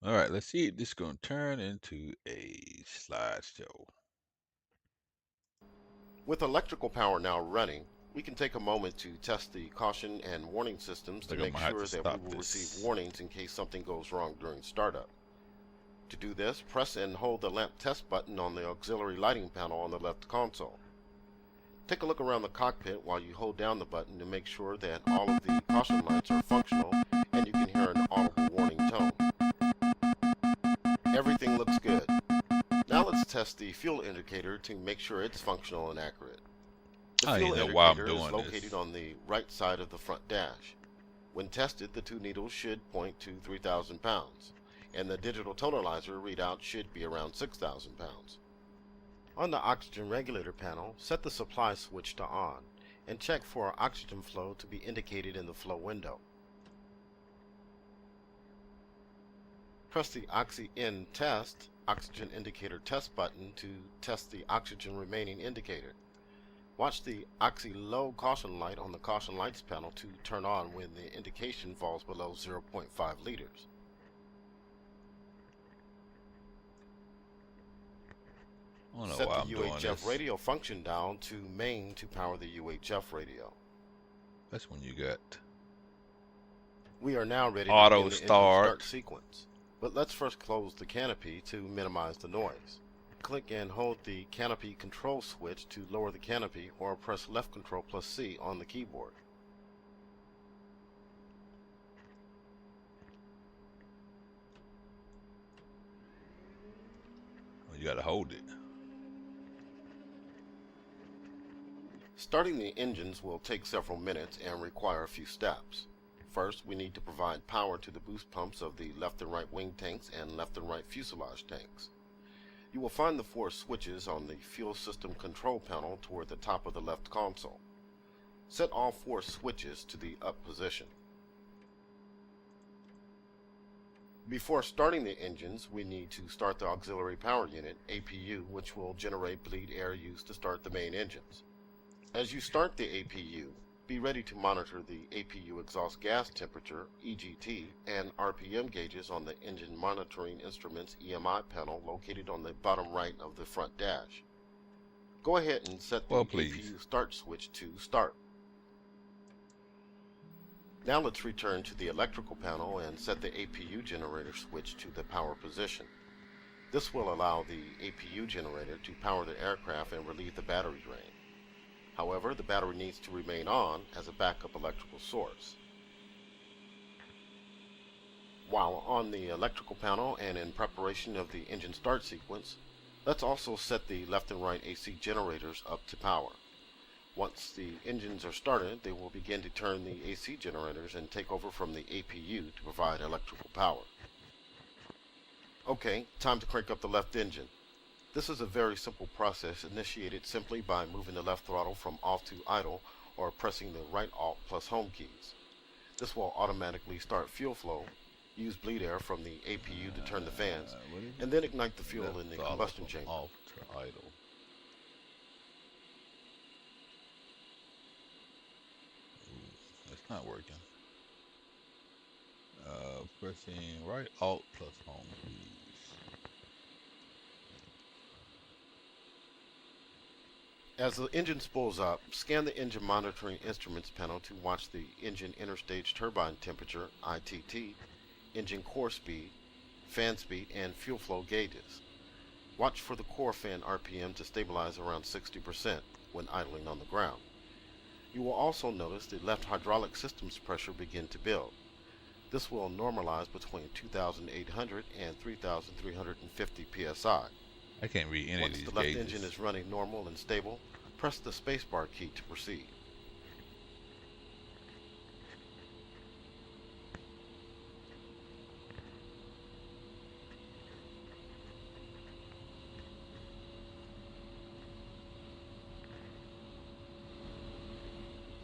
All right, let's see if this is going to turn into a slideshow. With electrical power now running, we can take a moment to test the caution and warning systems I to think I'm make going to have to sure that we stop will receive this. warnings in case something goes wrong during startup. To do this, press and hold the lamp test button on the auxiliary lighting panel on the left console. Take a look around the cockpit while you hold down the button to make sure that all of the caution lights are functional and you can hear an audible warning tone. Everything looks good. Now let's test the fuel indicator to make sure it's functional and accurate. The I don't fuel even know why I'm indicator is doing located this. on the right side of the front dash. When tested, the two needles should point to 3,000 pounds, and the digital tonalizer readout should be around 6,000 pounds. On the oxygen regulator panel, set the supply switch to on, and check for oxygen flow to be indicated in the flow window. Press the Oxy-In Test oxygen indicator test button to test the oxygen remaining indicator. Watch the Oxy-Low caution light on the caution lights panel to turn on when the indication falls below 0.5 liters. I don't know Set why the I'm doing UHF this. radio function down to main to power the UHF radio. That's when you got We are now ready to auto begin the engine start start. sequence, but let's first close the canopy to minimize the noise. Click and hold the canopy control switch to lower the canopy, or press left control plus C on the keyboard. Oh, you got to hold it. Starting the engines will take several minutes and require a few steps. First, we need to provide power to the boost pumps of the left and right wing tanks and left and right fuselage tanks. You will find the four switches on the fuel system control panel toward the top of the left console. Set all four switches to the up position. Before starting the engines, we need to start the auxiliary power unit, APU, which will generate bleed air used to start the main engines. As you start the APU, be ready to monitor the APU exhaust gas temperature, EGT, and RPM gauges on the Engine Monitoring Instruments EMI panel located on the bottom right of the front dash. Go ahead and set Well, the please. APU start switch to start. Now let's return to the electrical panel and set the APU generator switch to the power position. This will allow the APU generator to power the aircraft and relieve the battery drain. However, the battery needs to remain on as a backup electrical source. While on the electrical panel and in preparation of the engine start sequence, let's also set the left and right AC generators up to power. Once the engines are started, they will begin to turn the AC generators and take over from the APU to provide electrical power. Okay, time to crank up the left engine. This is a very simple process initiated simply by moving the left throttle from off to idle or pressing the right Alt plus home keys. This will automatically start fuel flow, use bleed air from the APU to turn the fans, What is and it? then ignite the fuel Left in the throttle combustion from chamber. off to idle. It's not working. Pressing right Alt plus home keys. As the engine spools up, scan the Engine Monitoring Instruments panel to watch the engine interstage turbine temperature, ITT, engine core speed, fan speed, and fuel flow gauges. Watch for the core fan RPM to stabilize around 60% when idling on the ground. You will also notice the left hydraulic system's pressure begin to build. This will normalize between 2,800 and 3,350 psi. I can't read any of Once these the left engine gauges. is running normal and stable, press the spacebar key to proceed.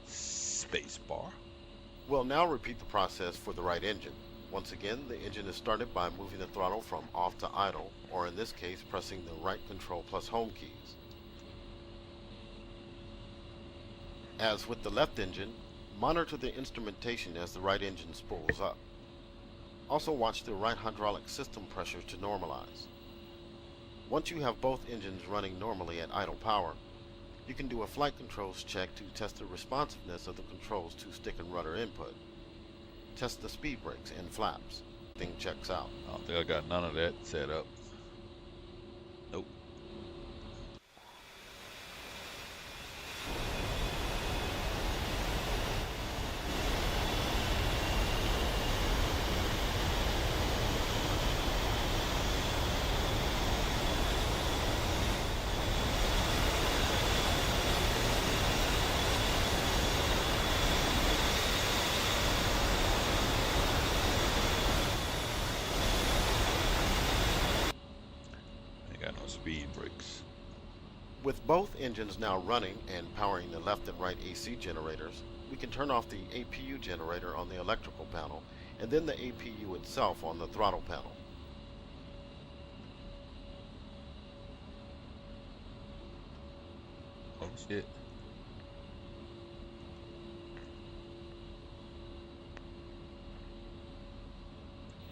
Space bar. We'll now repeat the process for the right engine. Once again, the engine is started by moving the throttle from off to idle, or in this case, pressing the right control plus home keys. As with the left engine, monitor the instrumentation as the right engine spools up. Also watch the right hydraulic system pressure to normalize. Once you have both engines running normally at idle power, you can do a flight controls check to test the responsiveness of the controls to stick and rudder input. Test the speed brakes and flaps. Thing checks out. I don't think I got none of that set up. Nope. Ain't got no speed brakes. With both engines now running and powering the left and right AC generators, we can turn off the APU generator on the electrical panel and then the APU itself on the throttle panel. Oh shit.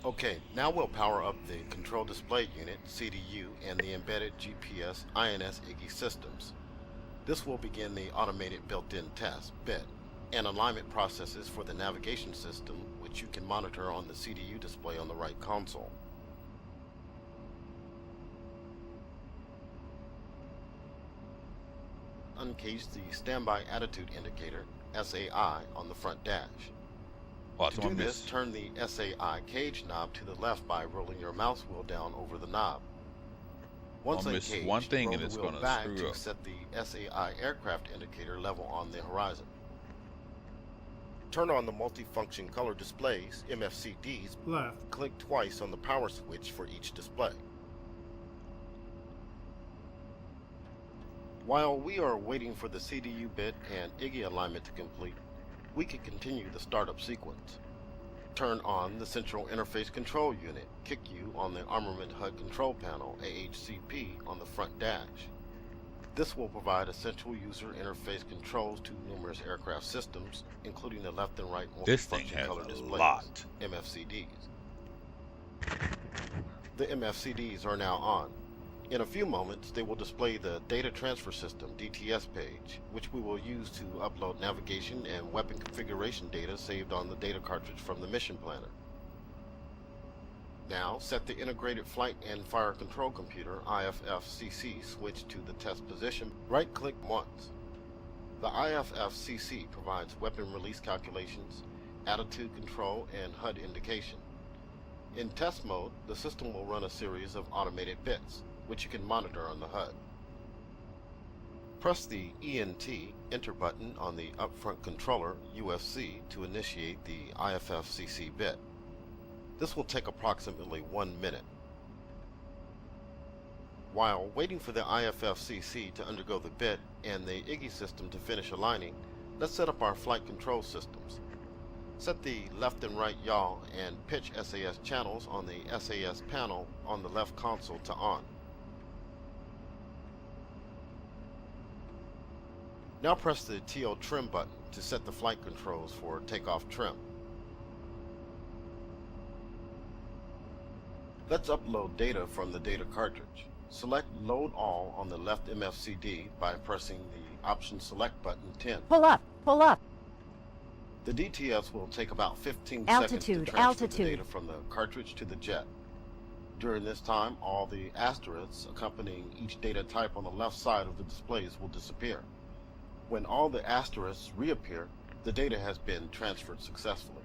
Okay, now we'll power up the Control Display Unit, CDU, and the embedded GPS INS IGI systems. This will begin the automated built-in test, BIT, and alignment processes for the navigation system, which you can monitor on the CDU display on the right console. Uncage the Standby Attitude Indicator, SAI, on the front dash. Watch, To I'm do gonna this, miss. turn the SAI cage knob to the left by rolling your mouse wheel down over the knob. Once I'll miss uncaged, one thing roll and the it's wheel gonna back screw to up. set the SAI aircraft indicator level on the horizon. Turn on the multifunction color displays, MFCDs. Left. Click twice on the power switch for each display. While we are waiting for the CDU bit and IGI alignment to complete, we can continue the startup sequence. Turn on the Central Interface Control Unit, CICU, on the Armament HUD Control Panel, AHCP, on the front dash. This will provide essential user interface controls to numerous aircraft systems, including the left and right This thing multifunction has color a displays, lot. MFCDs. The MFCDs are now on. In a few moments, they will display the Data Transfer System DTS page, which we will use to upload navigation and weapon configuration data saved on the data cartridge from the mission planner. Now, set the Integrated Flight and Fire Control Computer IFFCC switch to the test position. Right-click once. The IFFCC provides weapon release calculations, attitude control, and HUD indication. In test mode, the system will run a series of automated bits, which you can monitor on the HUD. Press the ENT Enter button on the upfront controller UFC to initiate the IFFCC bit. This will take approximately 1 minute. While waiting for the IFFCC to undergo the bit and the IGI system to finish aligning, let's set up our flight control systems. Set the left and right yaw and pitch SAS channels on the SAS panel on the left console to on. Now press the TO trim button to set the flight controls for takeoff trim. Let's upload data from the data cartridge. Select Load All on the left MFCD by pressing the Option Select button 10. Pull up, pull up. The DTS will take about 15 seconds Altitude, to transfer the altitude. data from the cartridge to the jet. During this time, all the asterisks accompanying each data type on the left side of the displays will disappear. When all the asterisks reappear, the data has been transferred successfully.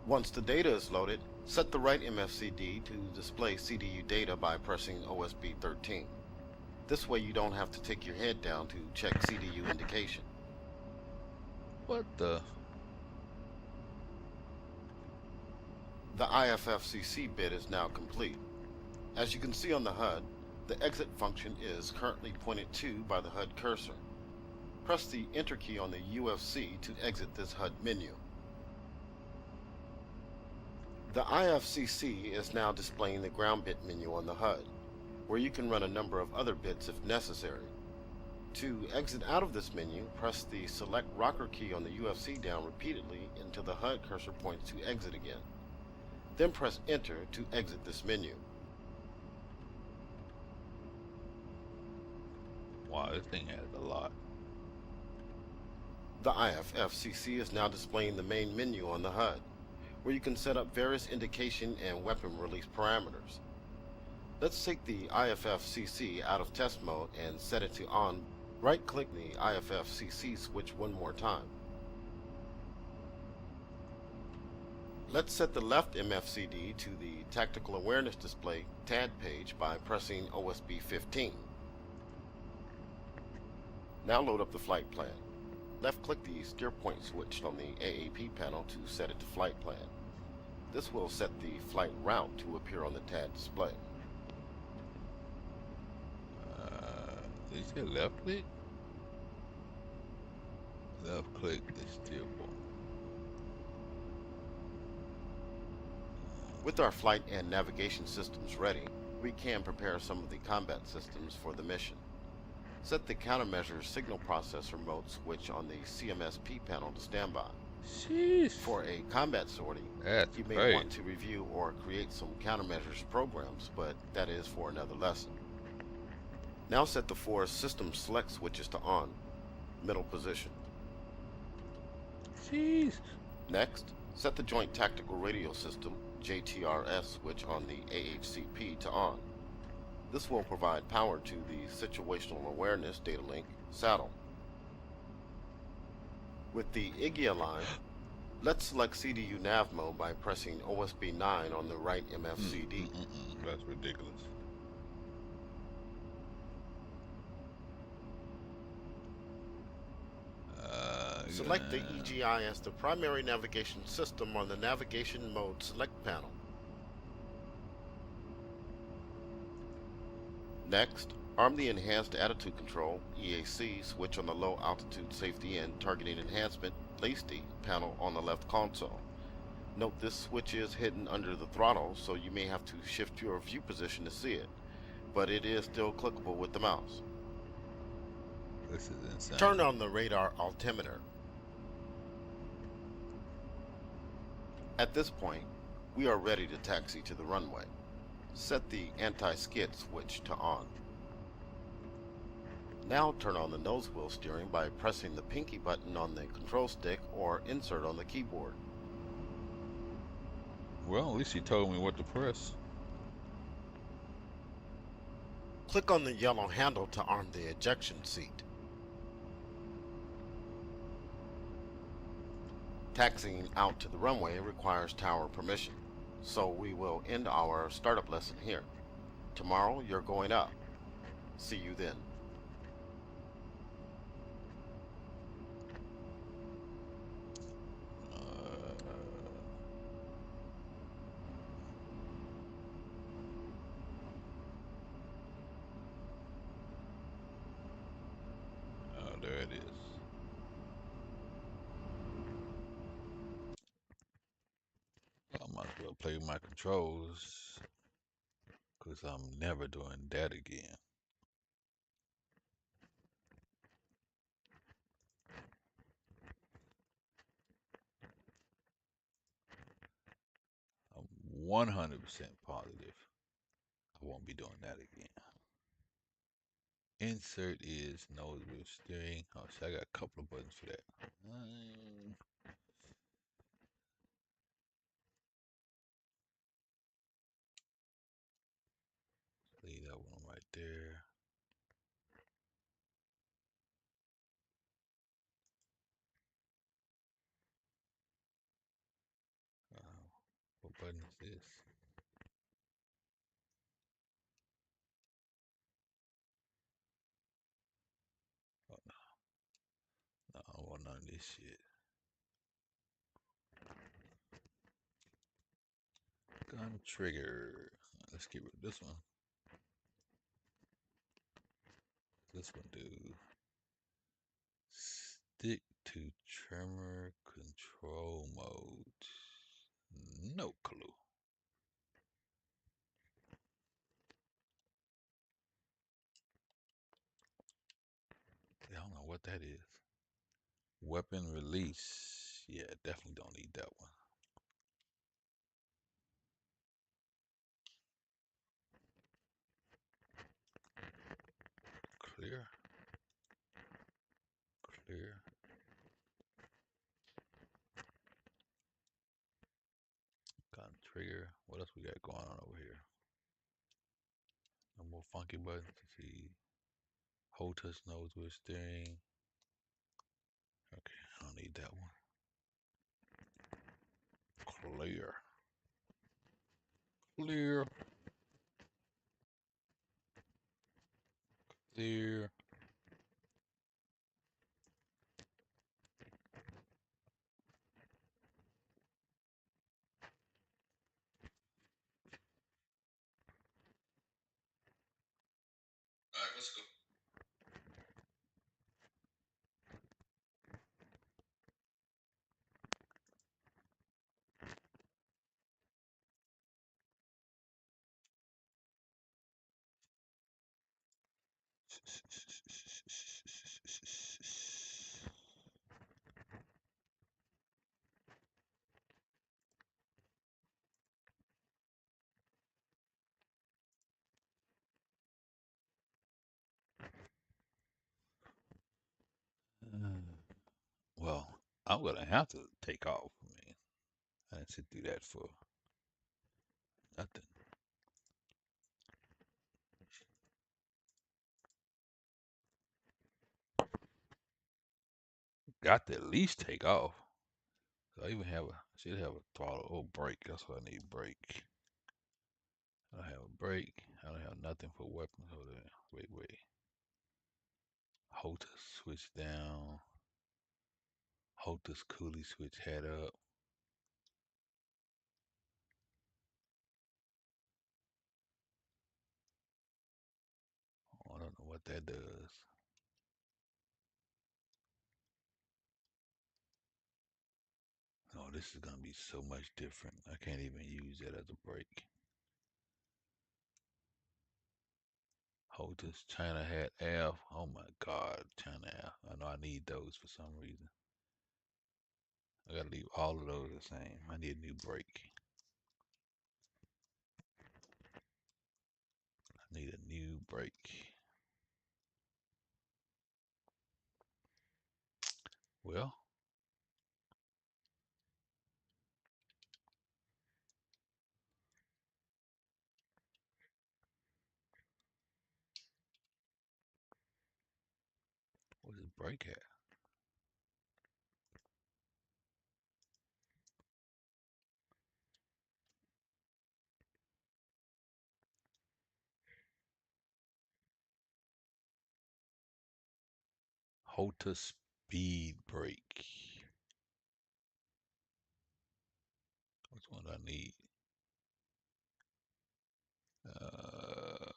Once the data is loaded, set the right MFCD to display CDU data by pressing OSB 13. This way you don't have to take your head down to check CDU indication. What the? The IFFCC bit is now complete. As you can see on the HUD, the exit function is currently pointed to by the HUD cursor. Press the Enter key on the UFC to exit this HUD menu. The IFCC is now displaying the ground bit menu on the HUD, where you can run a number of other bits if necessary. To exit out of this menu, press the Select Rocker key on the UFC down repeatedly until the HUD cursor points to exit again. Then press Enter to exit this menu. Wow, this thing has a lot. The IFFCC is now displaying the main menu on the HUD, where you can set up various indication and weapon release parameters. Let's take the IFFCC out of test mode and set it to on. Right-click the IFFCC switch one more time. Let's set the left MFCD to the Tactical Awareness Display TAD page by pressing OSB 15. Now load up the flight plan. Left-click the steer point switch on the AAP panel to set it to flight plan. This will set the flight route to appear on the TAD display. Did you say left click? Left click the steer point. With our flight and navigation systems ready, we can prepare some of the combat systems for the mission. Set the countermeasure signal processor mode switch on the CMSP panel to standby. Sheesh. For a combat sortie, That's you may crazy. want to review or create some countermeasures programs, but that is for another lesson. Now set the four system select switches to on, middle position. Sheesh. Next, set the Joint Tactical Radio System, JTRS switch on the AHCP to on. This will provide power to the Situational Awareness Data Link saddle. With the IGIA line, let's select CDU nav mode by pressing OSB 9 on the right MFCD. That's ridiculous. Select the EGI as the primary navigation system on the Navigation Mode Select panel. Next, arm the Enhanced Attitude Control EAC switch on the Low Altitude Safety and Targeting Enhancement LACD panel on the left console. Note this switch is hidden under the throttle, so you may have to shift your view position to see it, but it is still clickable with the mouse. This is insane. Turn on the radar altimeter. At this point, we are ready to taxi to the runway. Set the anti-skid switch to on. Now turn on the nose wheel steering by pressing the pinky button on the control stick or insert on the keyboard. Well, at least he told me what to press. Click on the yellow handle to arm the ejection seat. Taxiing out to the runway requires tower permission, so we will end our startup lesson here. Tomorrow you're going up. See you then. Oh, there it is. I might as well play with my controls, because I'm never doing that again. I'm 100% positive I won't be doing that again. Insert is nose wheel steering. Oh, see, I got a couple of buttons for that. Leave that one right there. What button is this? Oh, no, no, I don't want none of this shit. Gun trigger. Let's get rid of this one. This one do stick to trimmer control mode. No clue. I don't know what that is. Weapon release. Yeah, definitely don't need that one. trigger. What else we got going on over here? No more funky buttons. Let's see. Hold touch nose with steering. Okay, I don't need that one. Clear. Clear. Clear. Alright, let's go. Well, I'm gonna have to take off. I mean, I didn't sit through that for nothing. Got to at least take off. So I even should have a throttle. Oh, brake. That's what I need. Brake. I don't have a brake. I don't have nothing for weapons. Hold on. Wait. Hold the switch down. Hold this coolie switch head up. Oh, I don't know what that does. Oh, this is gonna be so much different. I can't even use that as a brake. Hold this China hat F. Oh my God, China F. I know I need those for some reason. I gotta leave all of those the same. I need a new brake. I need a new brake. Well, where's this brake at? Hold to speed brake. Which one do I need? Uh,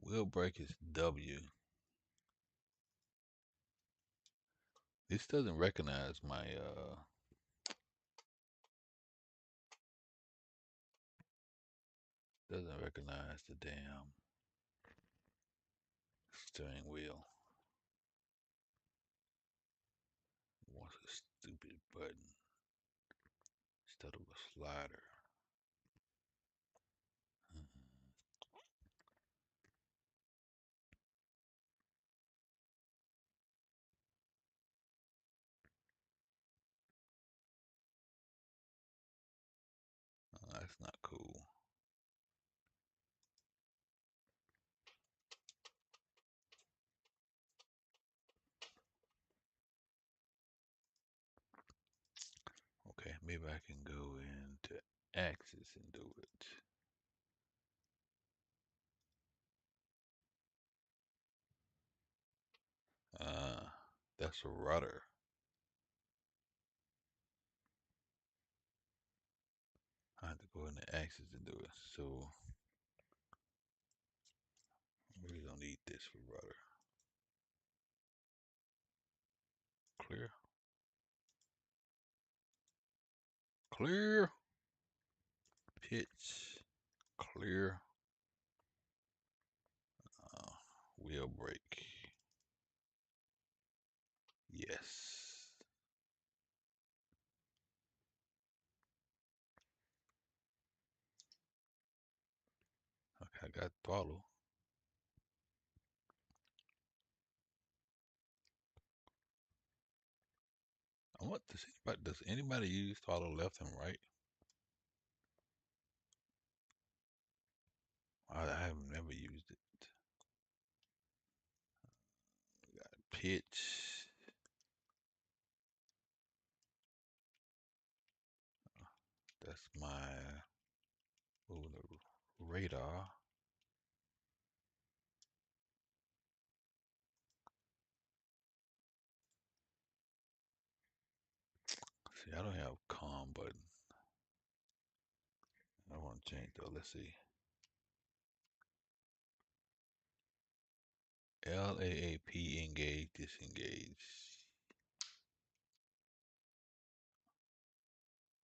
wheel brake is W. This doesn't recognize my doesn't recognize the damn steering wheel. What's a stupid button instead of a slider? That's not cool. Okay, maybe I can go into Axis and do it. Uh, that's a rudder. I have to go into Axis and do it. So we don't need this for rudder. Clear. Clear. Pitch. Clear. Uh, wheel brake. Yes. Okay, I got throttle. I want to see, but does anybody use throttle left and right? I have never used it. Pitch. That's my the radar. See, I don't have calm button. I want to change though. Let's see. LAAP engage, disengage.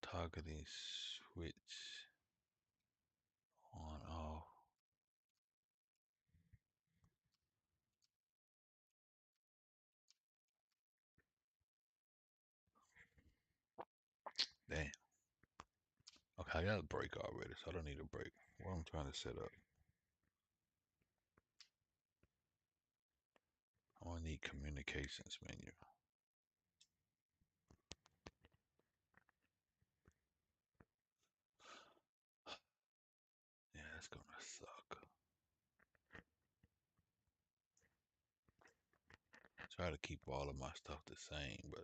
Targeting switch on off. Damn. Okay, I got a break already, so I don't need a break. What I'm trying to set up. I want to need communications menu. Yeah, that's gonna suck. Try to keep all of my stuff the same, but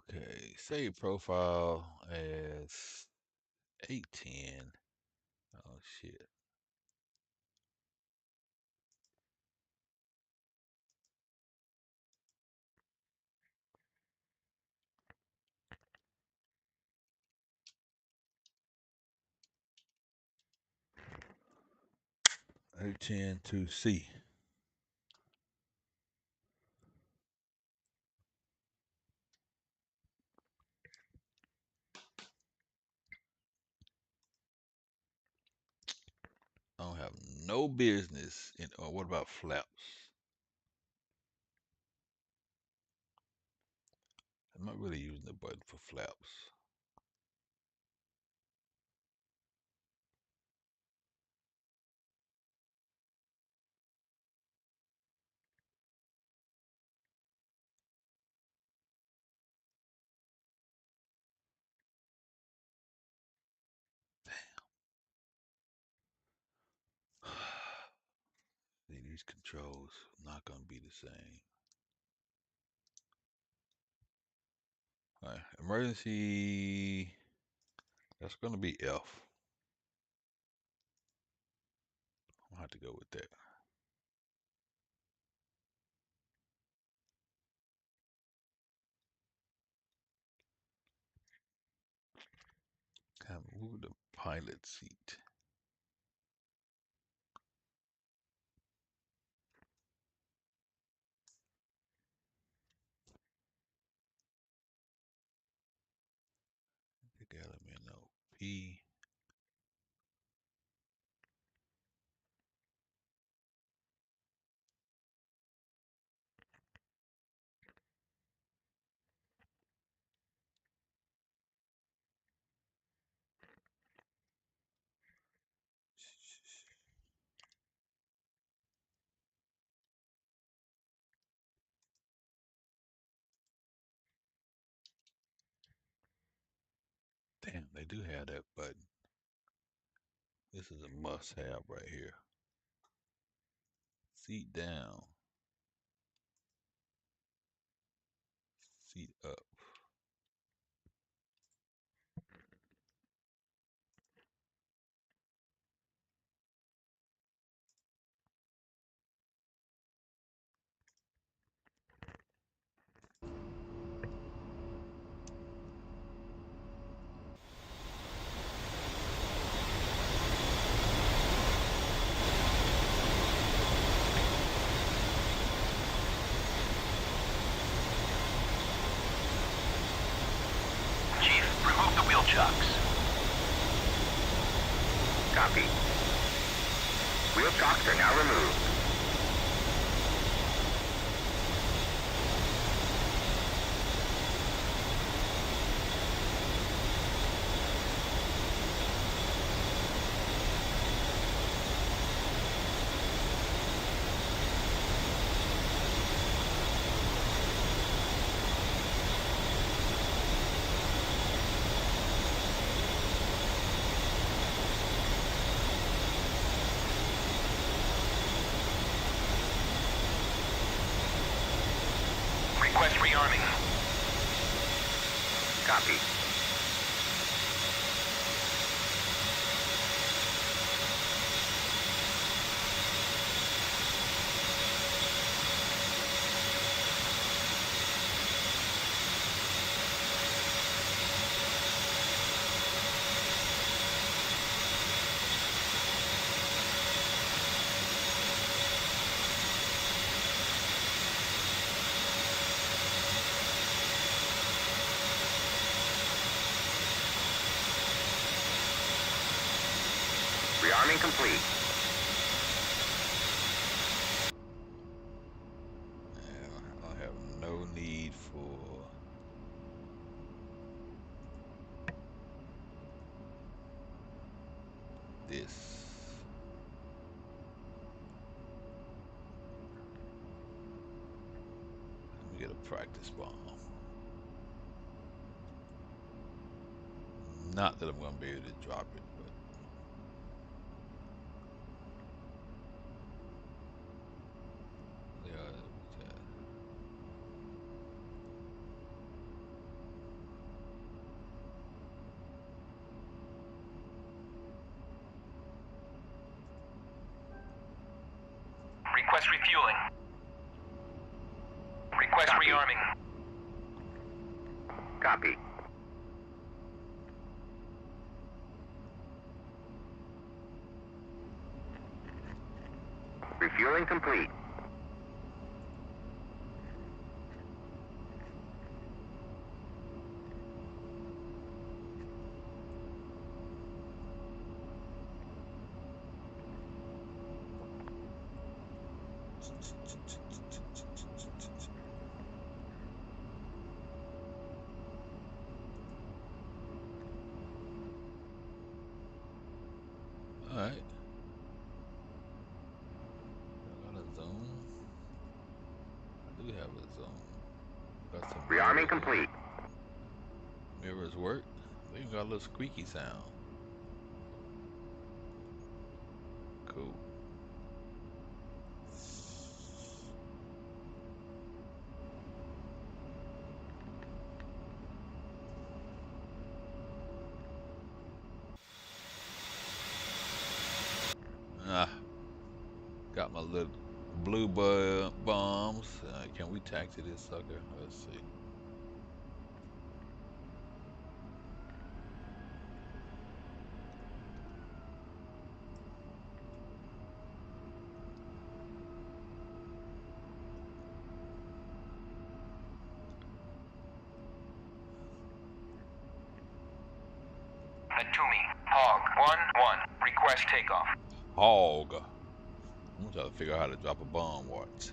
okay. Save profile as 810. Oh shit. A10 to C. I don't have no business in. Or what about flaps? I'm not really using the button for flaps. See, these controls not gonna be the same. All right, emergency. That's gonna be F. I'll have to go with that. Kind of move the pilot seat. The element no P. Damn, they do have that button. This is a must-have right here. Seat down, seat up. wheel chocks. Copy. Wheel chocks are now removed. Request rearming. Copy. Rearming complete. And I have no need for this. Let me get a practice bomb. Not that I'm going to be able to drop it, but yeah. Request refueling. Request Copy. rearming. Copy. Refueling complete. All right. I got a zone. I do have a zone. Got some Rearming mirrors on. complete. Mirrors work. They even got a little squeaky sound. Cool. Ah, got my little blue bombs. Can we taxi this sucker? Let's see. Natumi. Hog. 1-1. Request takeoff. Hog. I'm trying to figure out how to drop a bomb. Watch.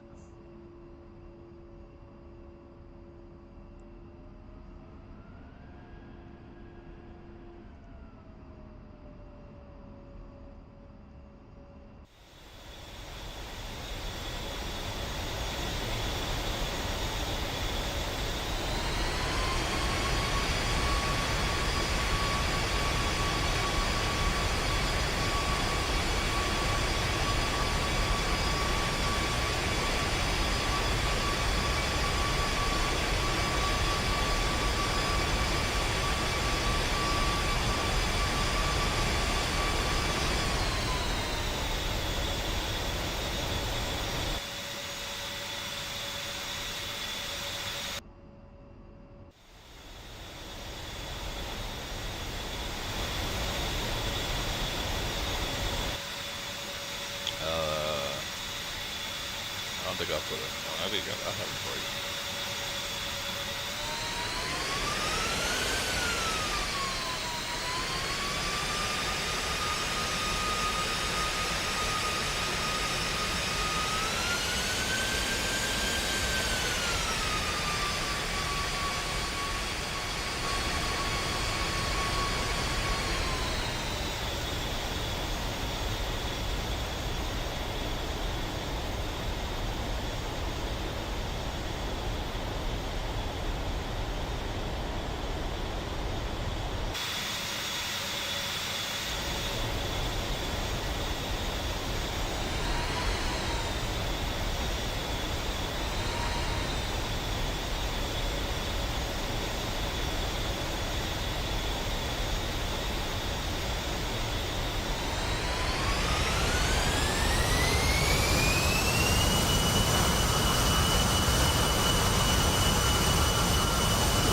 I don't think I put it. I think I have a break.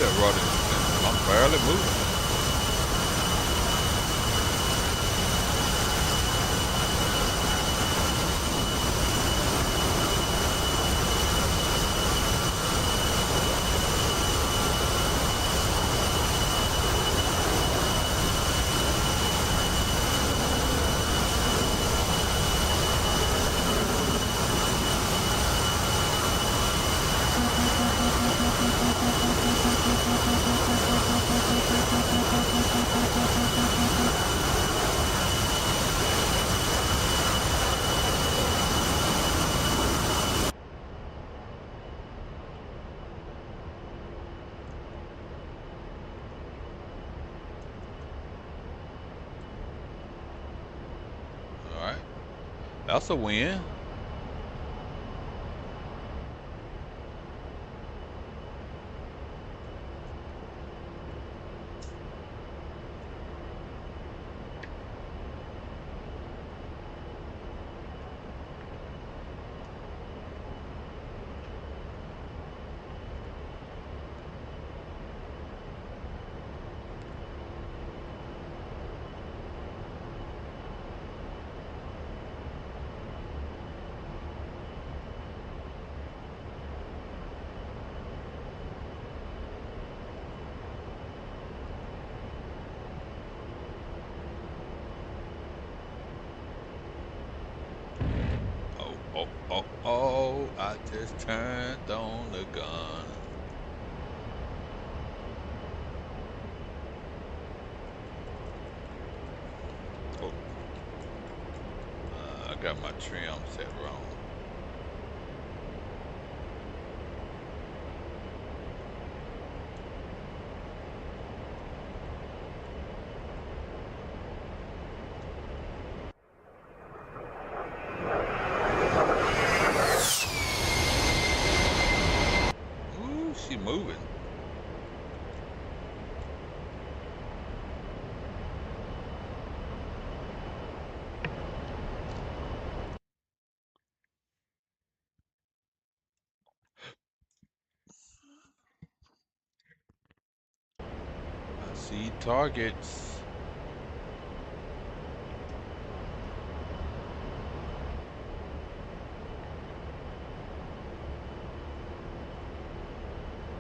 just running. I'm barely moving. All right, that's a win. Oh, oh, oh, oh! I just turned on the gun. Oh, I got my trim set wrong. Ooh, she moving. I see targets.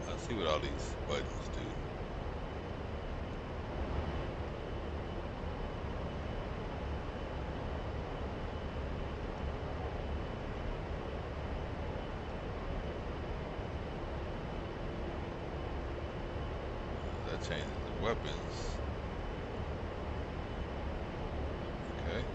I see what all these buttons do. That changes the weapons. Okay.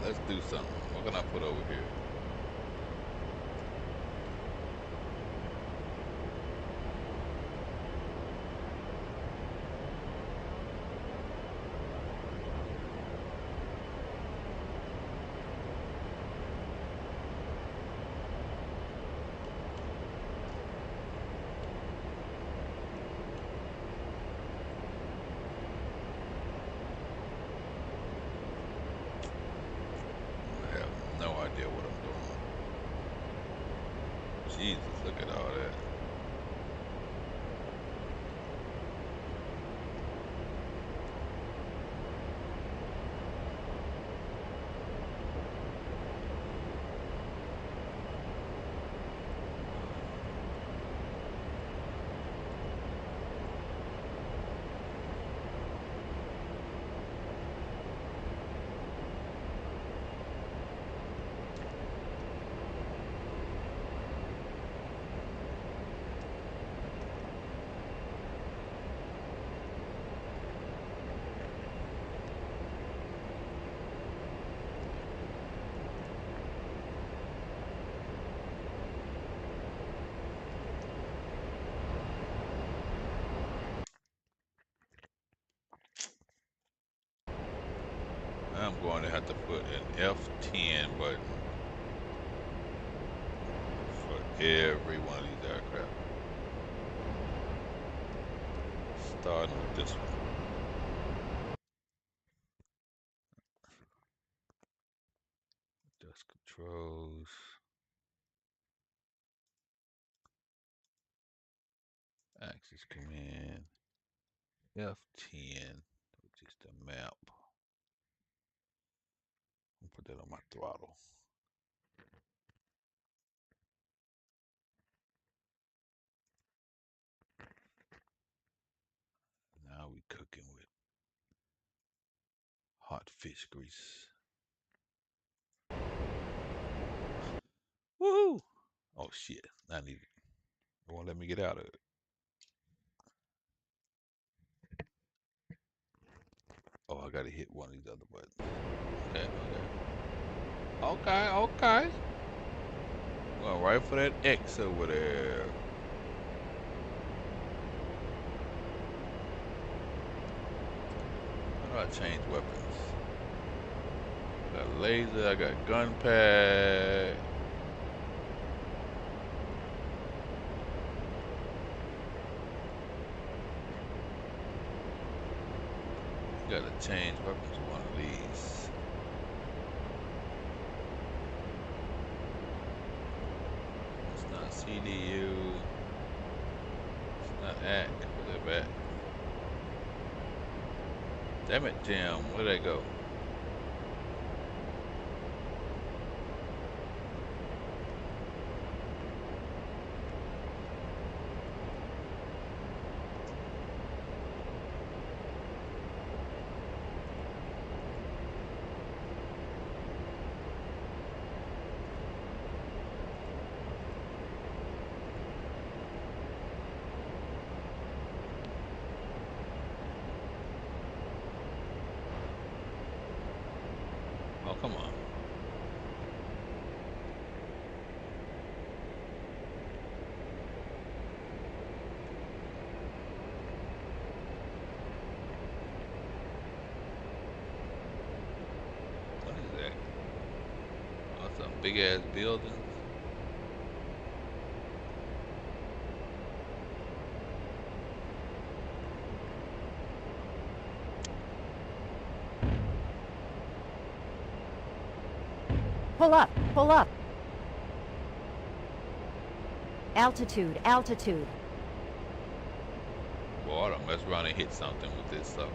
Let's do something. What can I put over here? I have no idea what I'm doing. Jesus, look at all that. I'm going to have to put an F10 button for every one of these aircraft. Starting with this one. Dust controls. Axis command. F10, which is the map. I'll put that on my throttle. Now we cooking with hot fish grease. Woohoo! Oh shit, I need it. It won't let me get out of it. Oh, I gotta hit one of these other buttons. Okay, okay. Okay. Going right for that X over there. How do I change weapons? I got laser, I got gun pad. Gotta change weapons to one of these. It's not CDU. It's not ACK. Where's that back? Damn it, Jim. Where'd they go? Oh, come on. What is that? Oh, some big ass buildings. Pull up, pull up. Altitude, altitude. Boy, I done mess around and hit something with this stuff.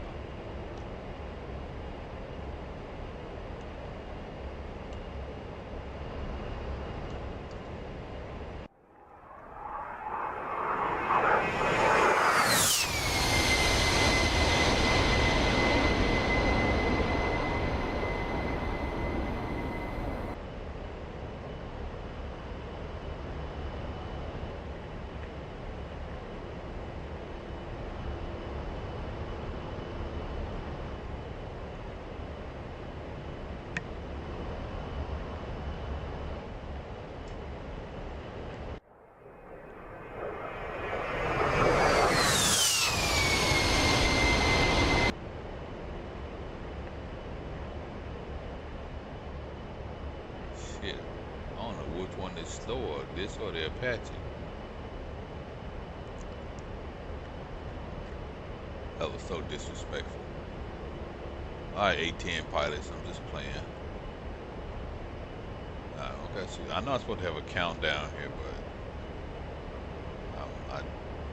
Shit. I don't know which one is slower, this or the Apache. That was so disrespectful. Alright, A10 pilots, I'm just playing. Okay, so I know I'm supposed to have a countdown here, but I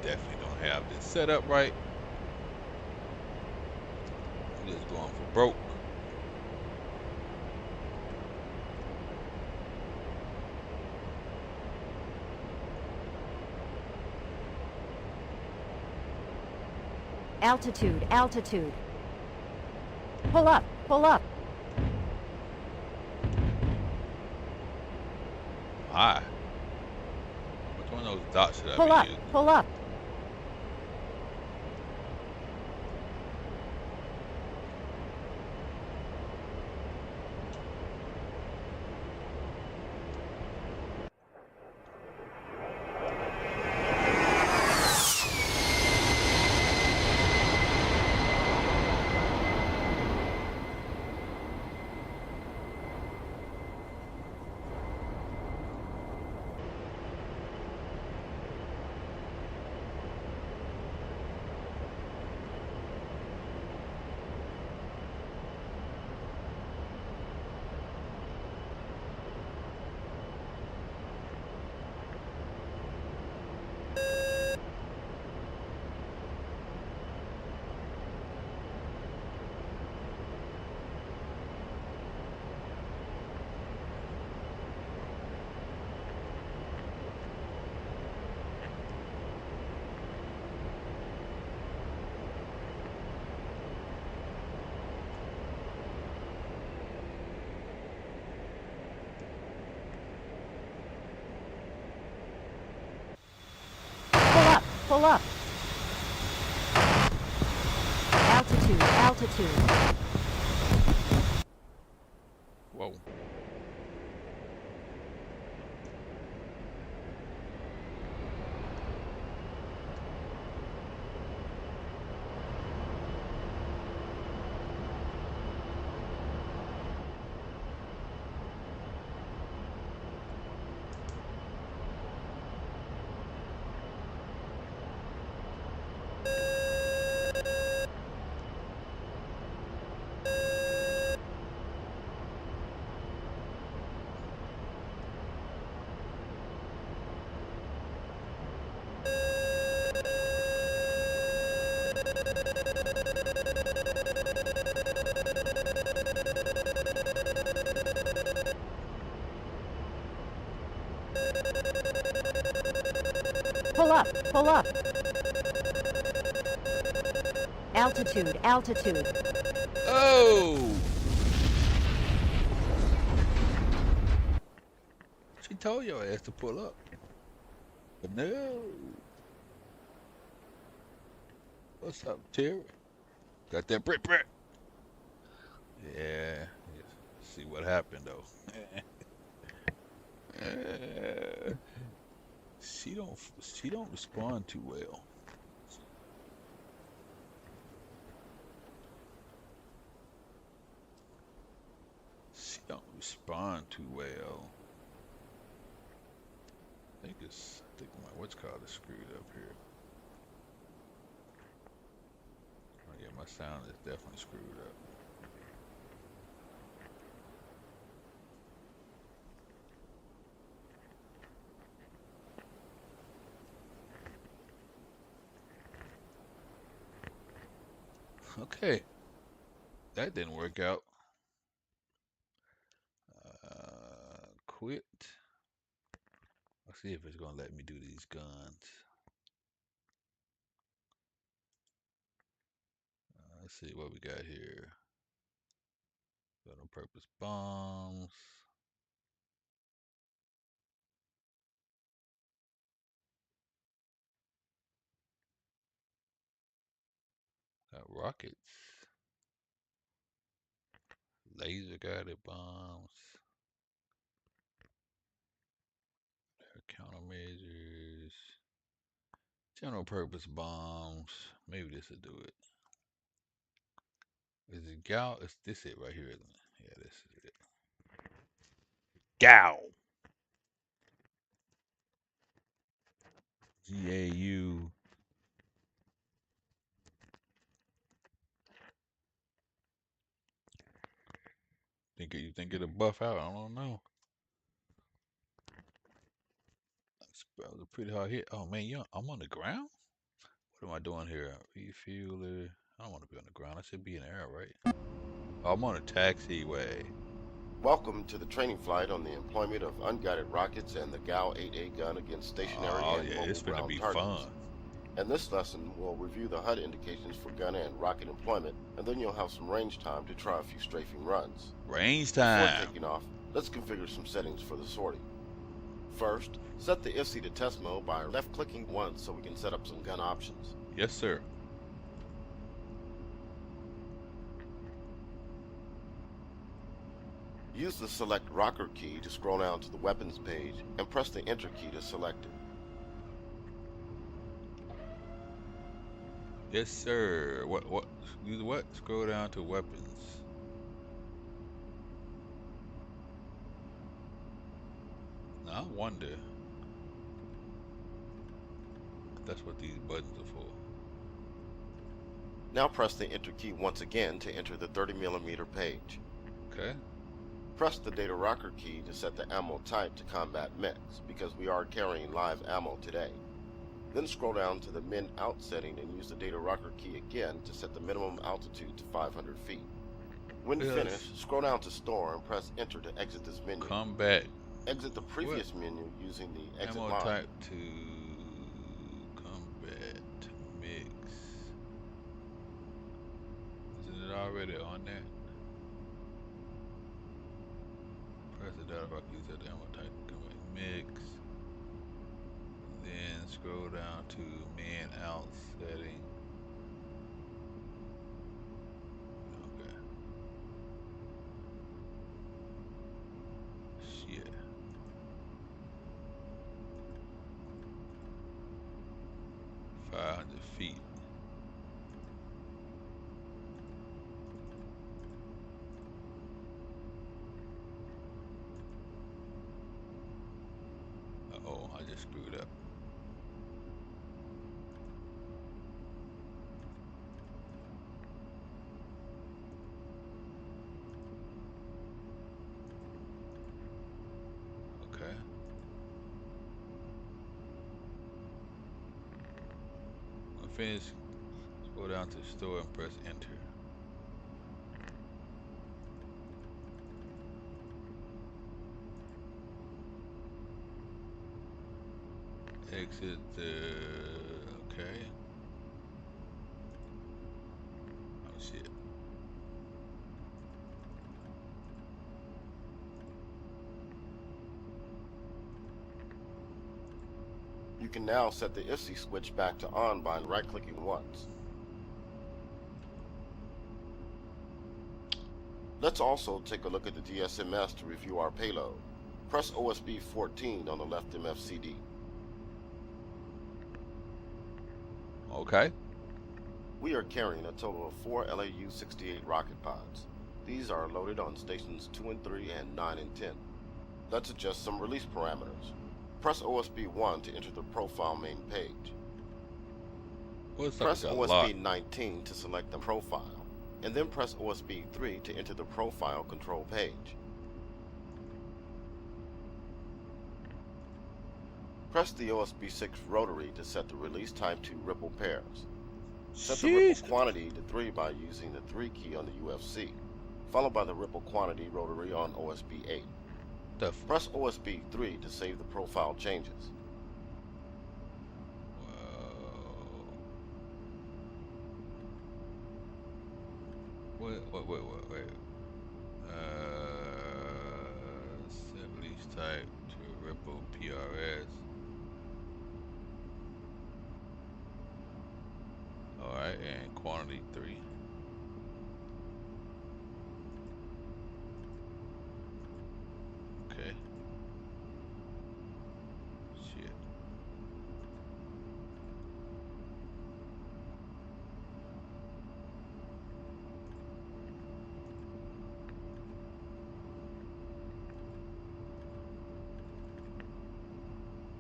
definitely don't have this set up right. I'm just going for broke. Altitude, altitude. Pull up, pull up. Hi. Which one of those dots should I Pull be up, using? pull up. Pull up. Altitude, altitude. Whoa. Pull up, pull up. Altitude, altitude. Oh! She told your ass to pull up. But no. What's up, Terry? Got that brick brick? Yeah. See what happened though. She don't respond too well. She don't respond too well. I think my what's called is screwed up here. Oh yeah, my sound is definitely screwed up. Okay, that didn't work out. Quit. Let's see if it's gonna let me do these guns. Let's see what we got here. Got on purpose bombs. Got rockets. Laser guided bombs. Countermeasures. General purpose bombs. Maybe this will do it. Is it Gal? Is this it right here, isn't it? Yeah, this is it. Gal. GAU. You think it'll buff out? I don't know. That was a pretty hard hit. Oh man, I'm on the ground? What am I doing here? Refueler. I don't want to be on the ground. I should be in the air, right? Oh, I'm on a taxiway. Welcome to the training flight on the employment of unguided rockets and the GAU-8A gun against stationary Oh and yeah, mobile it's gonna ground be targets. fun. In this lesson, we'll review the HUD indications for gun and rocket employment, and then you'll have some range time to try a few strafing runs. Range Before time. taking off, let's configure some settings for the sortie. First, set the IFC to test mode by left-clicking once so we can set up some gun options. Yes, sir. Use the select rocker key to scroll down to the weapons page and press the enter key to select it. Yes, sir. What? Use what? Scroll down to weapons. Now I wonder if that's what these buttons are for. Now press the enter key once again to enter the 30mm page. Okay. Press the data rocker key to set the ammo type to combat mix, because we are carrying live ammo today. Then scroll down to the min out setting and use the data rocker key again to set the minimum altitude to 500 feet. When Yes. finished, scroll down to store and press enter to exit this menu. Combat. Exit the previous menu using the exit Ammo line. type to combat mix. Isn't it already on there? Press the data rock use that ammo type to combat mix. Then scroll down to min out setting. Okay. Shit. 500 feet. Uh-oh, I just screwed up. Okay. When finished, scroll down to store and press enter. Exit the. Okay. Oh shit. You can now set the IFC switch back to on by right-clicking once. Let's also take a look at the DSMS to review our payload. Press OSB 14 on the left MFCD. Okay. We are carrying a total of 4 LAU-68 rocket pods. These are loaded on stations 2 and 3 and 9 and 10. Let's adjust some release parameters. Press OSB 1 to enter the profile main page. Well, it's like Press a lot. OSB 19 to select the profile, and then press OSB 3 to enter the profile control page. Press the OSB 6 rotary to set the release type to ripple pairs. Set the ripple Sheesh. quantity to 3 by using the 3 key on the UFC, followed by the ripple quantity rotary on OSB 8. The f- Press OSB 3 to save the profile changes. Whoa. Wait. Set release type to Ripple PRS. Alright, and quantity 3. Okay. Shit.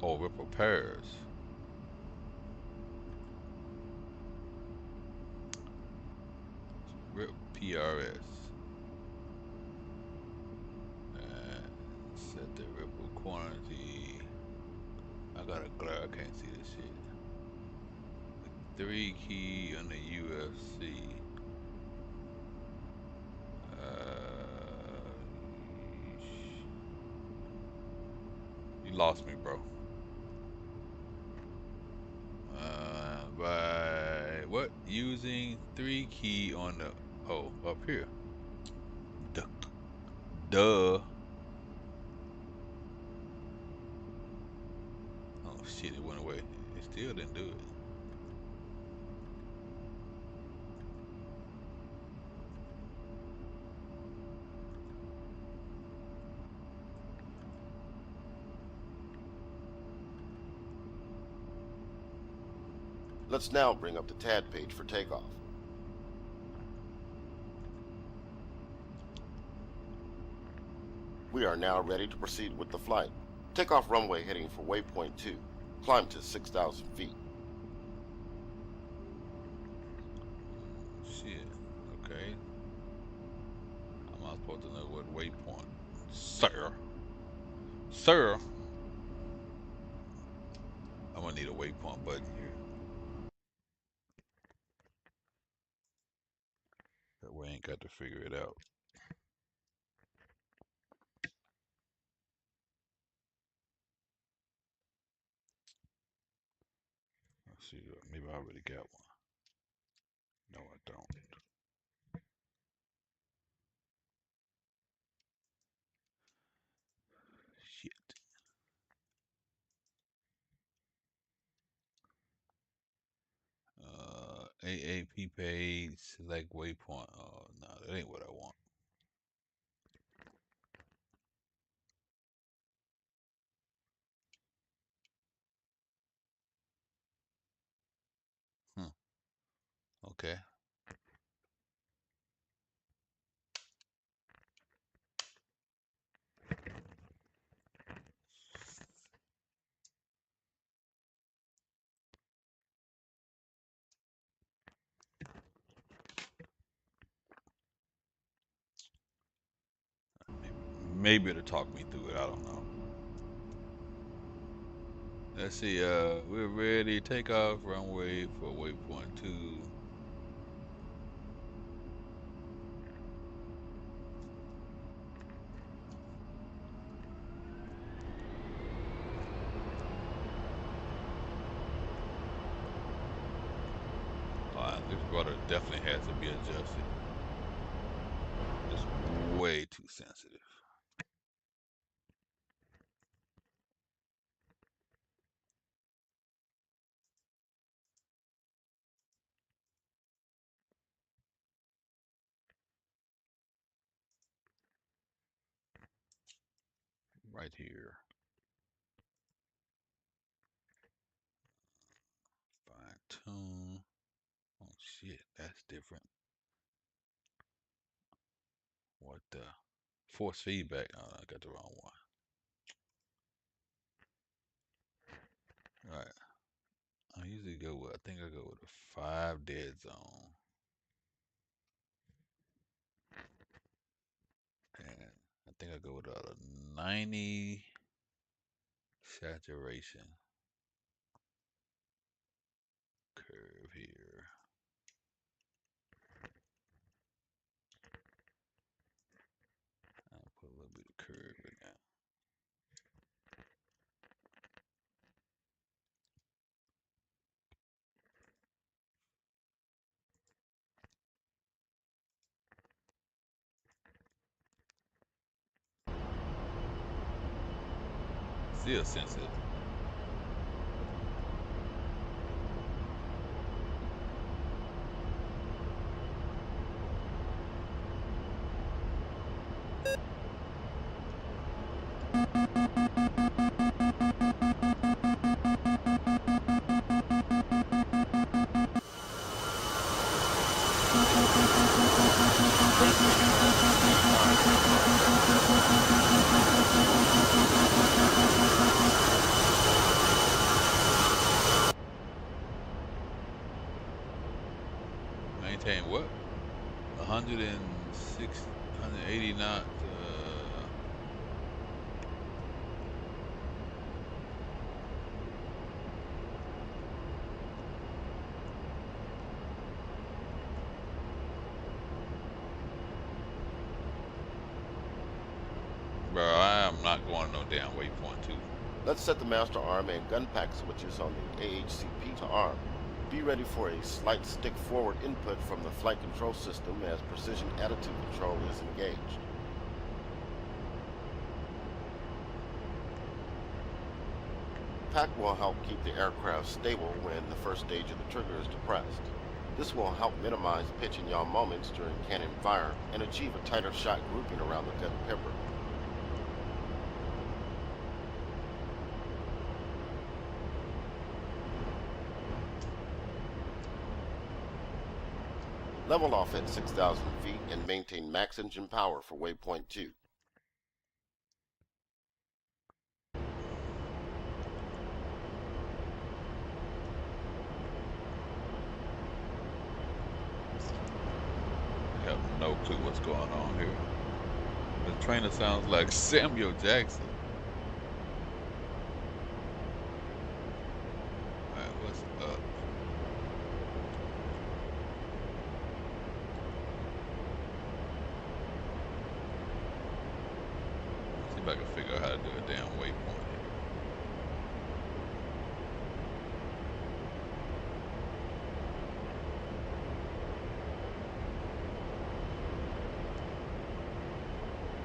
Oh, Ripple pairs. Rip PRS. And set the ripple quantity. I got a glare, I can't see this shit. The 3 key on the UFC. You lost me, bro. By what? Using 3 key on the. Oh, up here. Duh. Duh. Oh shit, it went away. It still didn't do it. Let's now bring up the TAD page for takeoff. We are now ready to proceed with the flight. Takeoff runway heading for waypoint 2. Climb to 6,000 feet. Shit. Okay. I'm not supposed to know what waypoint. Sir. Sir. I'm gonna need a waypoint button here. That way I ain't got to figure it out. Let's see. Maybe I already got one. No, I don't. Shit. AAP page, select waypoint. Oh, no, that ain't what I want. Hmm. Okay. Maybe it'll talk me through it. I don't know. Let's see. We're ready. Take off runway for waypoint 2. This rudder definitely has to be adjusted. It's way too sensitive. Right here. Fine tune. Oh shit, that's different. What the? Force feedback. Oh, I got the wrong one. All right. I usually go with, I think I go with a 5 dead zone. And I think I go with a 90 saturation curve here. I'll put a little bit of curve in there. Still sensitive. Maintain what? 106, 180 knots. Bro, I am not going no damn waypoint 2. Let's set the master arm and gun pack switches on the AHCP to arm. Be ready for a slight stick forward input from the flight control system as precision additive control is engaged. Pack will help keep the aircraft stable when the first stage of the trigger is depressed. This will help minimize pitch and yaw moments during cannon fire and achieve a tighter shot grouping around the gun pepper. Level off at 6,000 feet and maintain max engine power for waypoint 2. I have no clue what's going on here. The trainer sounds like Samuel Jackson. Alright, what's up? See if I can figure out how to do a damn waypoint here.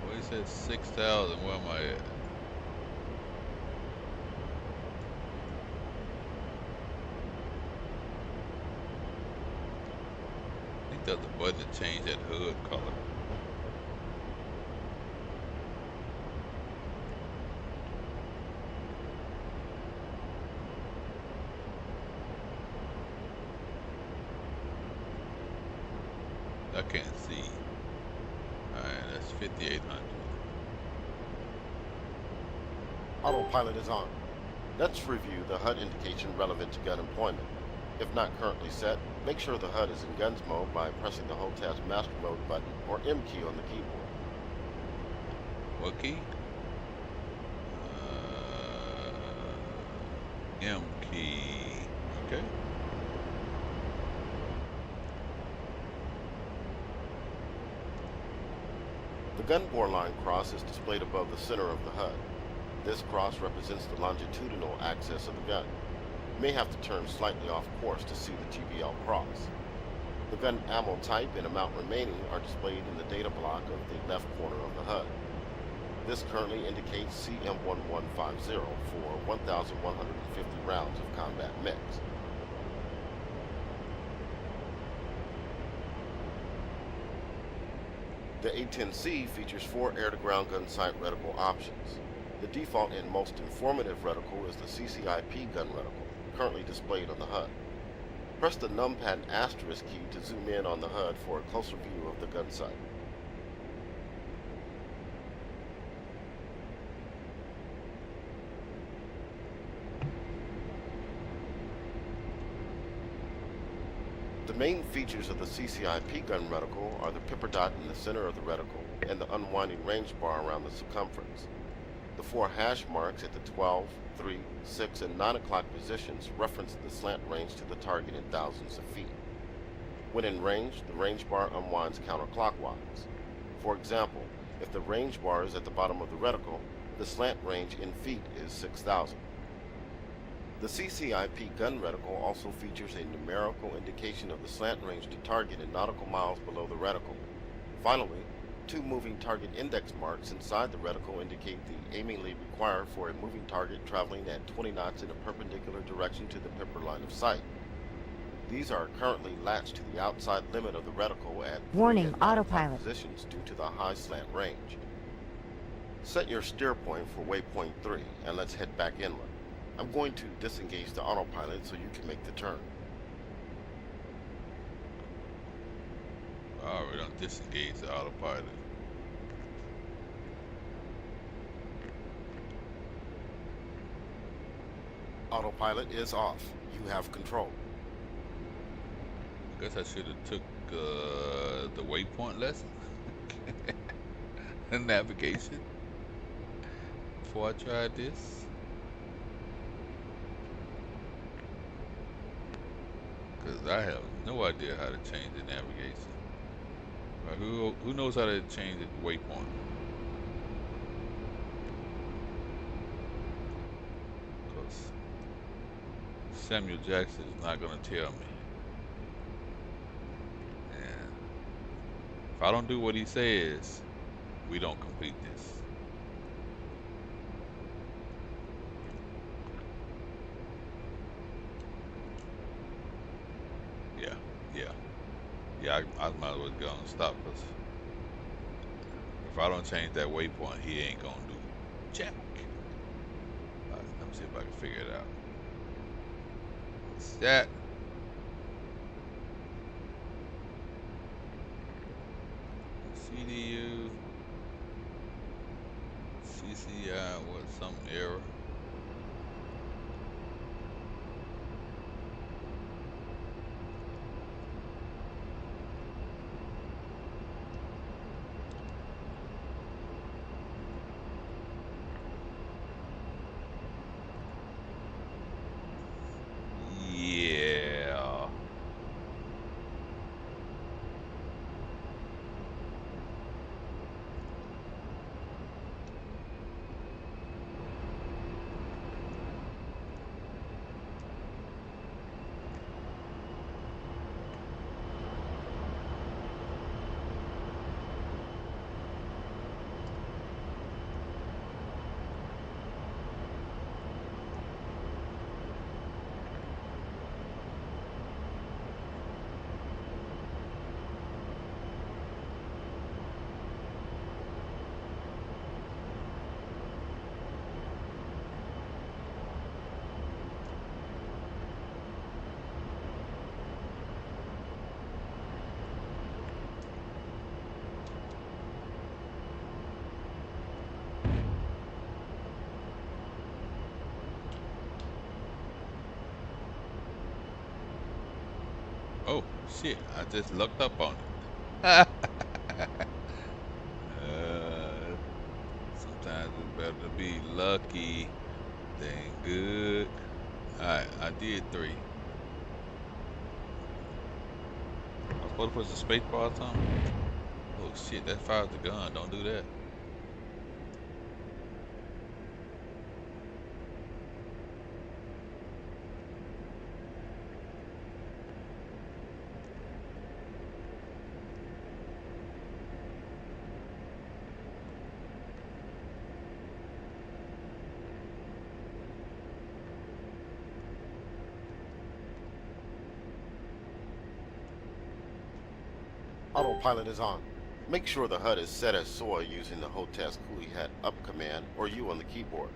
Well, he said 6,000. Where am I at? there's a button to change that hood color. I can't see. Alright, that's 5800. Autopilot is on. Let's review the HUD indication relevant to gun employment. If not currently set, make sure the HUD is in guns mode by pressing the Hold Tab Master Mode button or M key on the keyboard. What key? M key. Okay. The gun bore line cross is displayed above the center of the HUD. This cross represents the longitudinal axis of the gun. You may have to turn slightly off course to see the GBL cross. The gun ammo type and amount remaining are displayed in the data block of the left corner of the HUD. This currently indicates CM1150 for 1,150 rounds of combat mix. The A10C features 4 air-to-ground gun sight reticle options. The default and most informative reticle is the CCIP gun reticle, currently displayed on the HUD. Press the numpad asterisk key to zoom in on the HUD for a closer view of the gun sight. The main features of the CCIP gun reticle are the pipper dot in the center of the reticle and the unwinding range bar around the circumference. The 4 hash marks at the 12, 3, 6, and 9 o'clock positions reference the slant range to the target in thousands of feet. When in range, the range bar unwinds counterclockwise. For example, if the range bar is at the bottom of the reticle, the slant range in feet is 6,000. The CCIP gun reticle also features a numerical indication of the slant range to target in nautical miles below the reticle. Finally, 2 moving target index marks inside the reticle indicate the aimingly required for a moving target traveling at 20 knots in a perpendicular direction to the pipper line of sight. These are currently latched to the outside limit of the reticle at 3 Warning, and 9 o'clock autopilot. positions due to the high slant range. Set your steer point for waypoint 3 and let's head back inland. I'm going to disengage the autopilot so you can make the turn. Alright, I'm disengaged the autopilot. Autopilot is off. You have control. I guess I should have took the waypoint lesson. And navigation before I tried this. Because I have no idea how to change the navigation. Who knows how to change the waypoint? Because Samuel Jackson is not going to tell me. And if I don't do what he says, we don't complete this. Yeah, I might as well go and stop us. If I don't change that waypoint, he ain't gonna do jack. Alright, let me see if I can figure it out. Set. CDU. CCI, what, some error? Yeah. Oh shit! I just looked up on it. Sometimes it's better to be lucky than good. All right, I did 3. I was supposed to push the space bar or something. Oh shit! That fires the gun. Don't do that. Autopilot is on. Make sure the HUD is set as SOA using the HOTAS Coolie Hat Up command or U on the keyboard.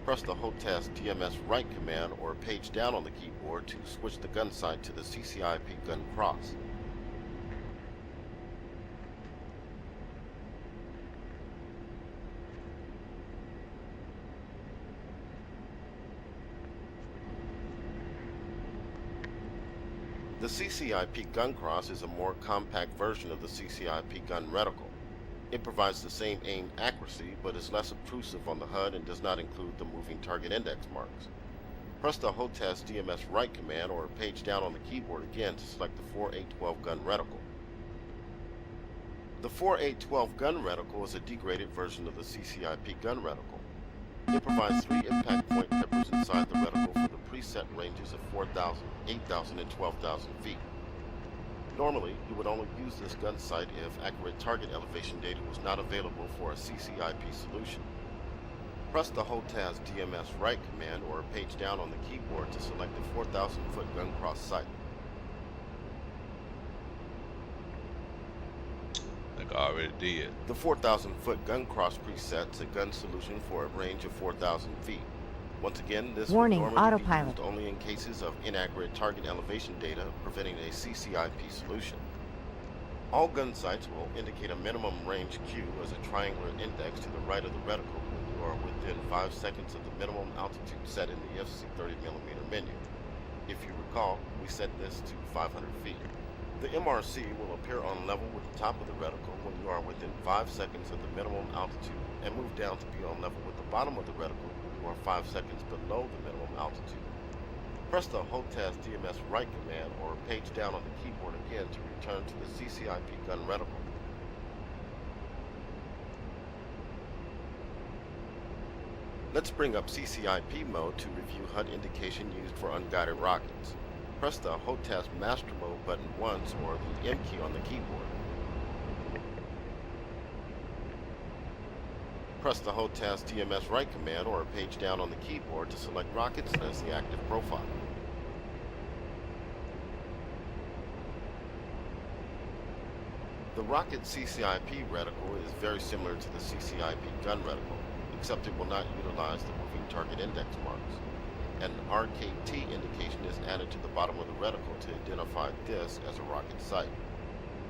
Press the HOTAS DMS Right command or page down on the keyboard to switch the gun sight to the CCIP gun cross. The CCIP gun cross is a more compact version of the CCIP gun reticle. It provides the same aim accuracy, but is less obtrusive on the HUD and does not include the moving target index marks. Press the HOTAS DMS Right command or page down on the keyboard again to select the 4812 gun reticle. The 4812 gun reticle is a degraded version of the CCIP gun reticle. It provides 3 impact point peppers inside the reticle for the preset ranges of 4,000, 8,000, and 12,000 feet. Normally, you would only use this gun sight if accurate target elevation data was not available for a CCIP solution. Press the HOTAS DMS Right command or page down on the keyboard to select the 4,000 foot gun cross sight. Like I already did. The 4,000 foot gun cross preset is a gun solution for a range of 4,000 feet. Once again, this Warning, would normally autopilot. be used only in cases of inaccurate target elevation data, preventing a CCIP solution. All gun sights will indicate a minimum range Q as a triangular index to the right of the reticle when you are within 5 seconds of the minimum altitude set in the FC 30mm menu. If you recall, we set this to 500 feet. The MRC will appear on level with the top of the reticle when you are within 5 seconds of the minimum altitude and move down to be on level with the bottom of the reticle when you are 5 seconds below the minimum altitude. Press the HOTAS DMS Right command or page down on the keyboard again to return to the CCIP gun reticle. Let's bring up CCIP mode to review HUD indication used for unguided rockets. Press the HOTAS Master Mode button once or the M key on the keyboard. Press the HOTAS DMS Right command or page down on the keyboard to select rockets as the active profile. The rocket CCIP reticle is very similar to the CCIP gun reticle, except it will not utilize the moving target index marks. An RKT indication is added to the bottom of the reticle to identify this as a rocket sight.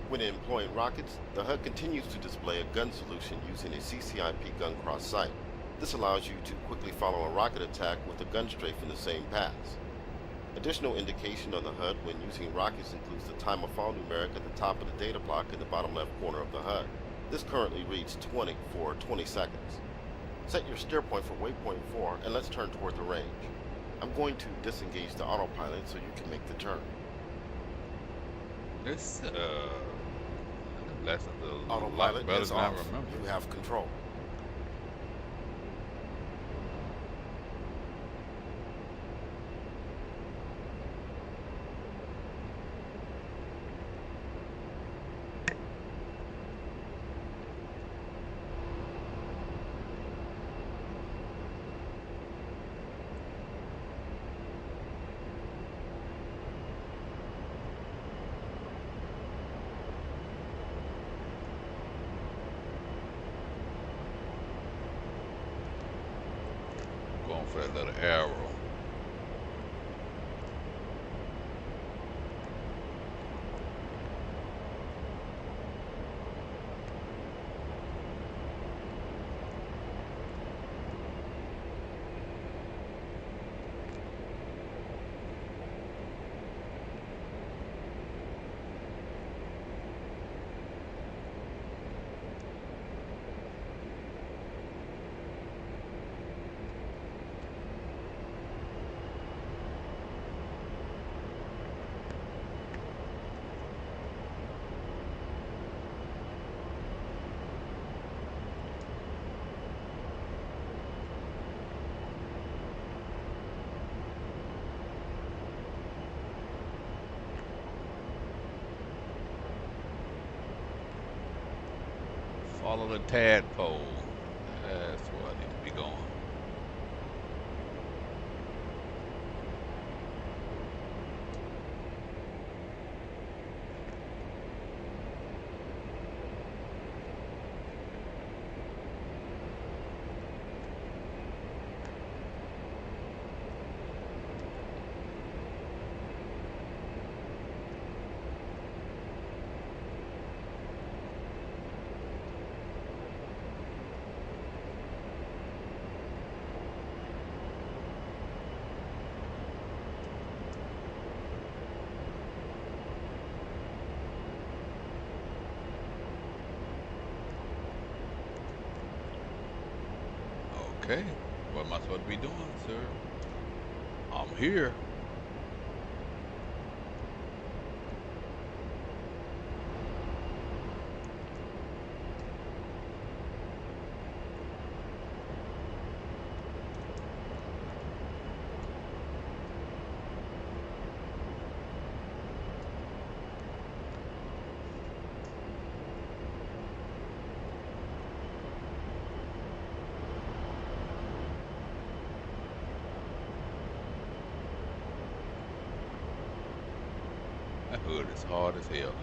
When employing rockets, the HUD continues to display a gun solution using a CCIP gun cross sight. This allows you to quickly follow a rocket attack with a gun strafe in the same paths. Additional indication on the HUD when using rockets includes the time of fall numeric at the top of the data block in the bottom left corner of the HUD. This currently reads 20 for 20 seconds. Set your steer point for waypoint 4 and let's turn toward the range. I'm going to disengage the autopilot so you can make the turn. This lesson's a lot Autopilot better is than I off. remember. You have control. Going for that little arrow. Follow the tadpole. That's where I need to be going. Okay, what am I supposed to be doing, sir? I'm here. That hood is hard as hell.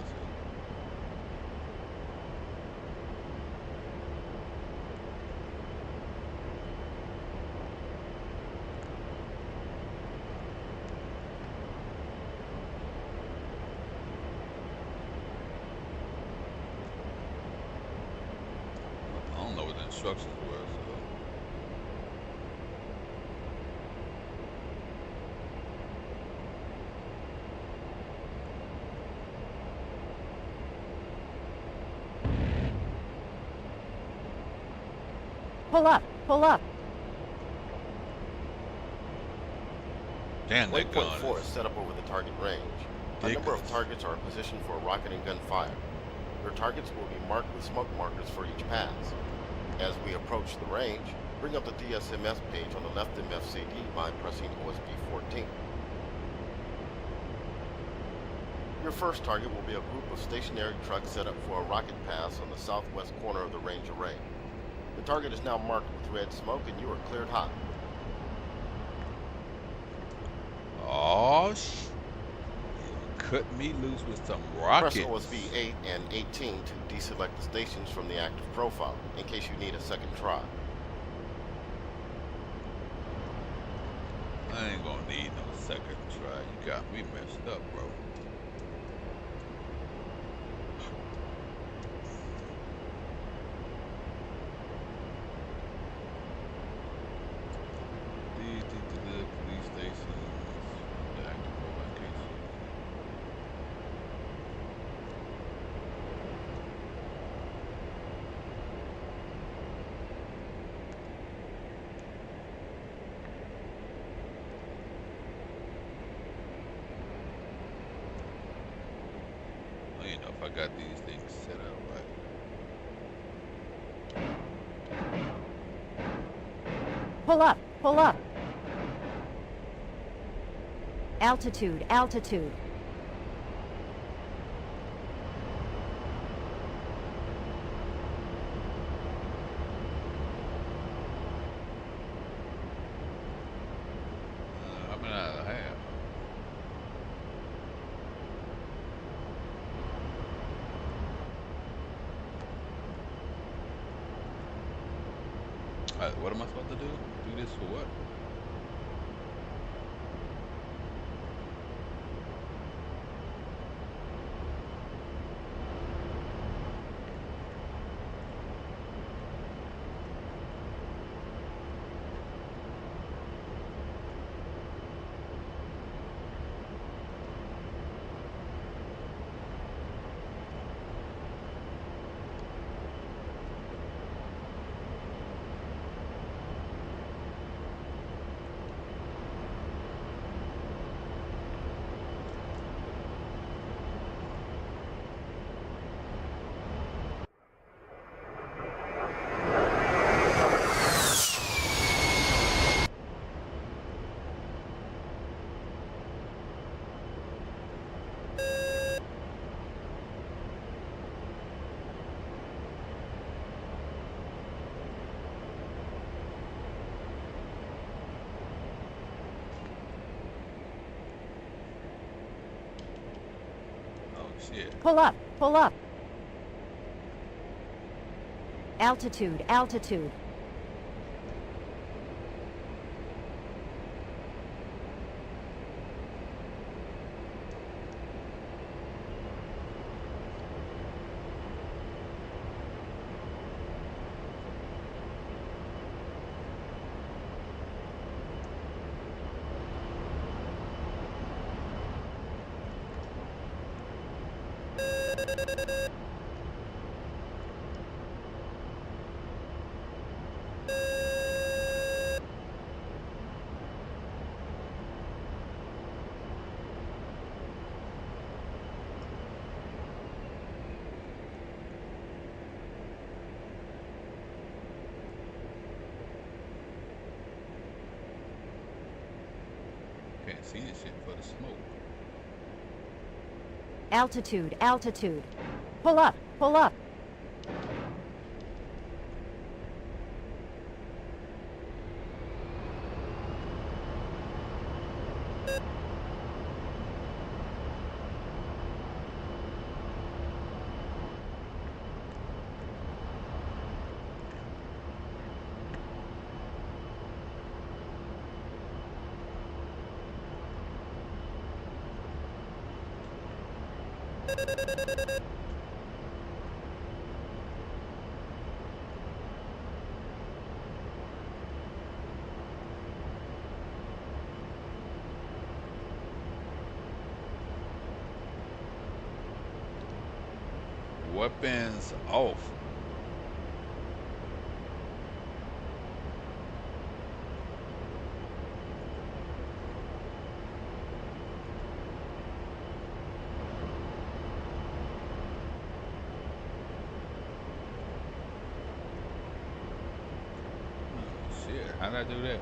I don't know what the instructions were, so. Pull up. Pull up. Damn, that Waypoint gun 4 is is set up over the target range. A number of ridiculous. targets are positioned for rocket and gun fire. Your targets will be marked with smoke markers for each pass. As we approach the range, bring up the DSMS page on the left MFCD by pressing OSB 14. Your first target will be a group of stationary trucks set up for a rocket pass on the southwest corner of the range array. The target is now marked with red smoke and you are cleared hot. Oh, you cut me loose with some Press rockets. OSB 8 and 18 to deselect the stations from the active profile, in case you need a second try. I ain't gonna need no second try. You got me messed up, bro. The police station. The active profile case. I don't even know if I got these things set up right. Pull up. Pull up. Altitude. Altitude. How many I have? What am I supposed to do? Do this for what? shit. Pull up. Pull up. Altitude. Altitude. Can't see this shit for the smoke. Altitude. Altitude. Pull up. Pull up. Weapons off. Shit, how'd I do that?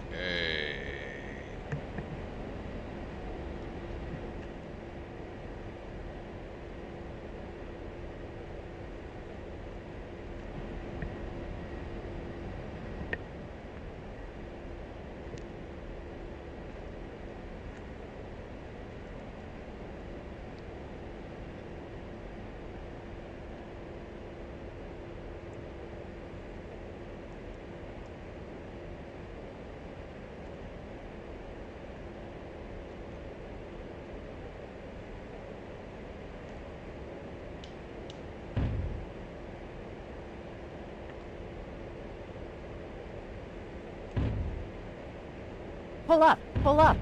Okay. Pull up. Pull up.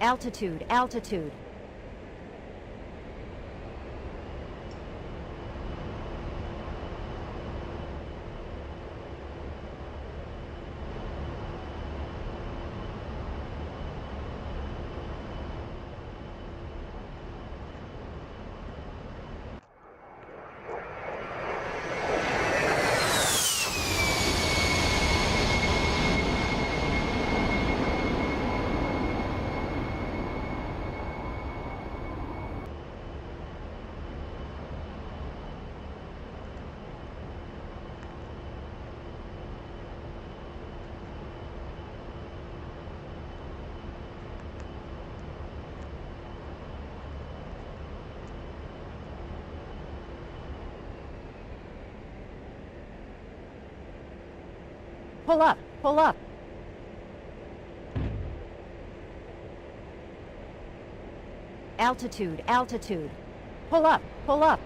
Altitude. Altitude. Pull up. Pull up. Altitude. Altitude. Pull up. Pull up.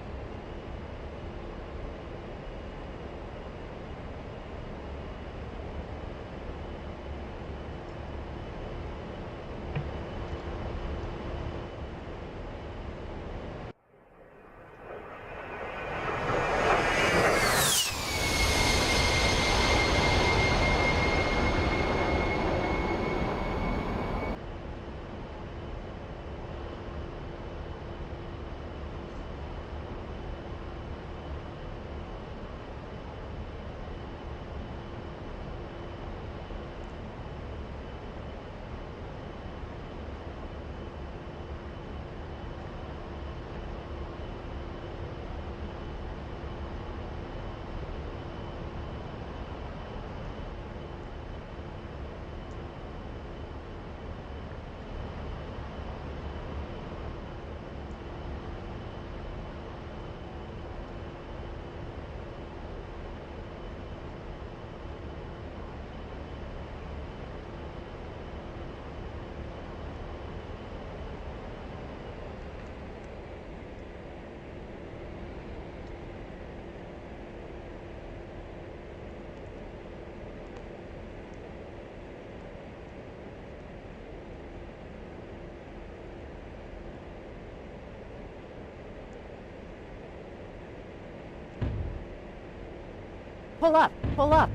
Pull up. Pull up.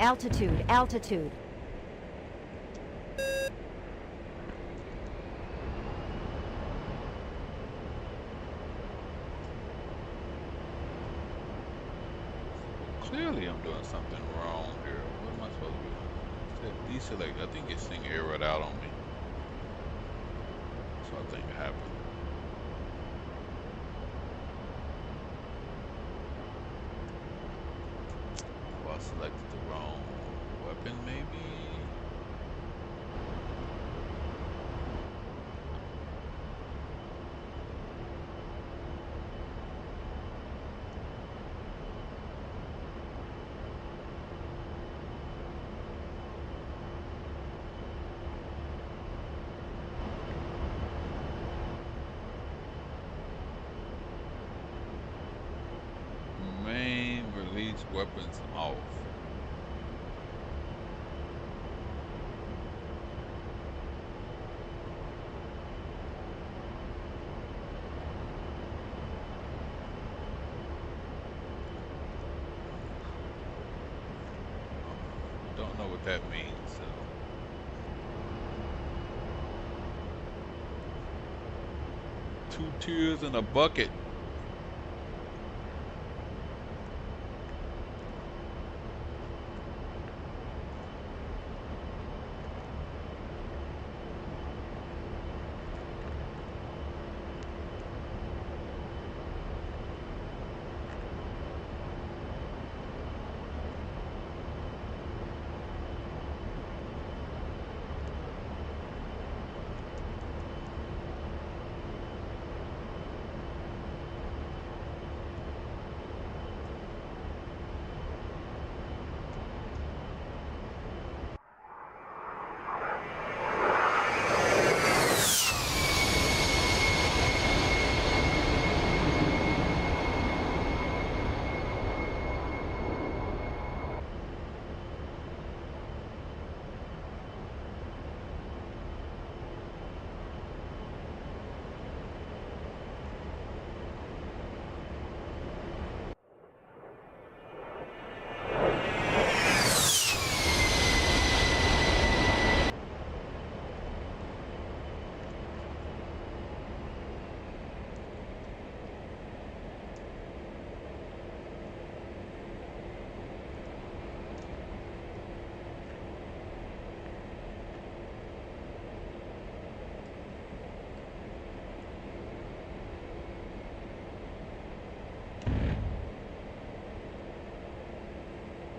Altitude. Altitude. Clearly, I'm doing something wrong here. What am I supposed to be doing? It said deselect. I think this thing errored out on me. So I think it happened. Well, I selected the wrong weapon, maybe? Main release weapons off. Don't know what that means, so. Two tears in a bucket.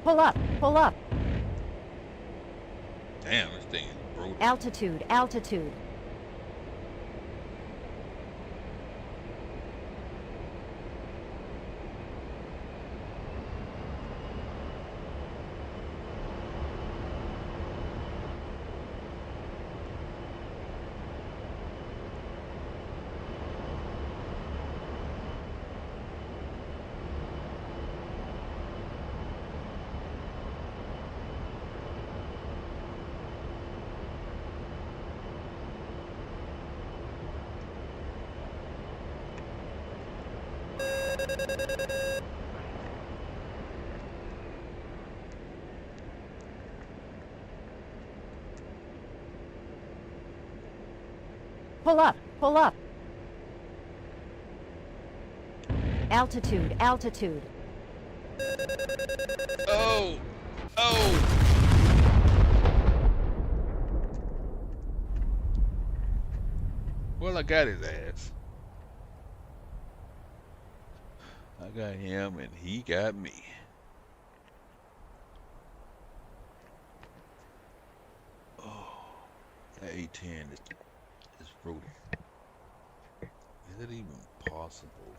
Pull up. Pull up. Damn, this thing is brutal. Altitude. Altitude. Pull up, pull up. Altitude, altitude. Oh! Oh! Well, I got his ass. I got him and he got me. Oh, that A10 is brutal. Is it even possible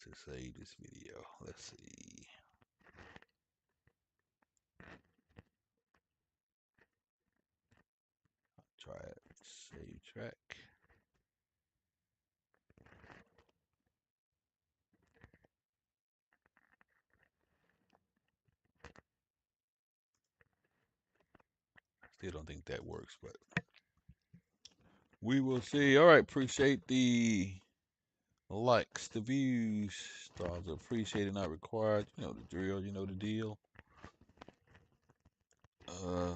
to save this video? Let's see. Try it. Save track. Still don't think that works, but we will see. All right, appreciate the likes, the views. Stars are appreciated, not required. You know the drill, you know the deal. Yeah,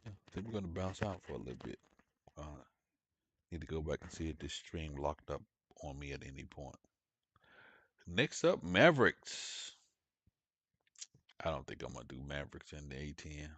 I think we're gonna bounce out for a little bit. Need to go back and see if this stream locked up on me at any point. Next up, Mavericks. I don't think I'm gonna do Mavericks in the A10.